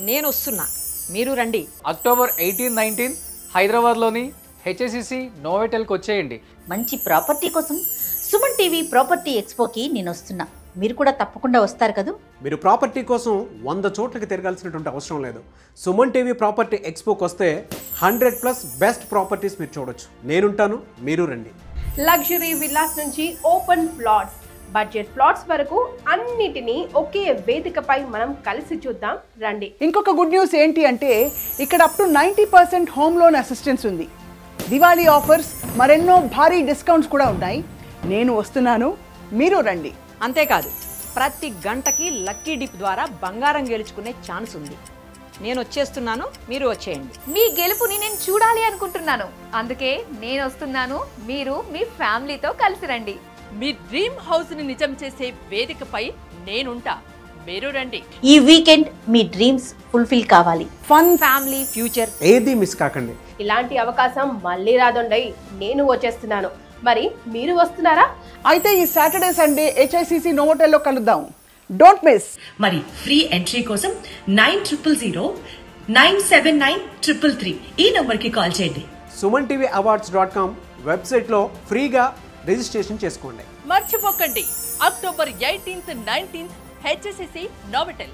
నేను వస్తున్నా, మీరు రండి. అక్టోబర్ 18-19 హైదరాబాద్లోని హెచ్ఎస్సిసి నోవెటెల్కి వచ్చేయండి. మంచి ప్రాపర్టీ కోసం సుమన్ టీవీ ప్రాపర్టీ ఎక్స్పోకి నేను వస్తున్నా. మీరు కూడా తప్పకుండా వస్తారు కదా. మీరు ప్రాపర్టీ కోసం 100 చోట్లకి తిరగాల్సినటువంటి అవసరం లేదు. సుమన్ టీవీ ప్రాపర్టీ ఎక్స్పోకి వస్తే 100+ బెస్ట్ ప్రాపర్టీస్ మీరు చూడొచ్చు. నేనుంటాను, మీరు రండి. లగ్జరీ విల్లాస్ నుంచి ఓపెన్ ప్లాట్స్, బడ్జెట్ ప్లాట్స్ వరకు అన్నిటినీ ఒకే వేదికపై మనం కలిసి చూద్దాం రండి. ఇంకొక గుడ్ న్యూస్ ఏంటి అంటే ఇక్కడ up to 90% home loan assistance ఉంది. దివాళీ ఆఫర్స్, మరెన్నో భారీ డిస్కౌంట్స్ కూడా ఉన్నాయి. నేను వస్తున్నాను, మీరు రండి. అంతేకాదు, ప్రతి గంటకి లక్కీ డిప్ ద్వారా బంగారం గెలుచుకునే ఛాన్స్ ఉంది. నేను వచ్చేస్తున్నాను, మీరు వచ్చేయండి. మీ గెలుపుని నేను చూడాలి అనుకుంటున్నాను. అందుకే నేను వస్తున్నాను, మీరు మీ ఫ్యామిలీతో కలిసి రండి. మీ డ్రీమ్ హౌస్ ని నిజం చేసే వేదికపై నేనుంటా, మీరు రండి. ఈ వీకెండ్ మీ డ్రీమ్స్ ఫుల్ఫిల్ కావాలి. ఫన్, ఫ్యామిలీ, ఫ్యూచర్ ఏది మిస్ కాకండి. ఇలాంటి అవకాశం మళ్ళీ రాదొండయి. నేను వచ్చేస్తున్నాను, మరి మీరు వస్తున్నారా? అయితే ఈ సాటర్డే సండే హెచ్ఐసిసి నోవోటెల్లో కలుద్దాం. Don't miss. మరి ఫ్రీ ఎంట్రీ కోసం 9000-979-333 ఈ నంబర్కి కాల్ చేయండి. సుమన్ టీవీ awards.com వెబ్సైట్లో ఫ్రీగా రిజిస్ట్రేషన్ చేసుకోండి. మర్చిపోకండి, అక్టోబర్ 18-19 హెచ్ఎస్సిసి నోవెటెల్.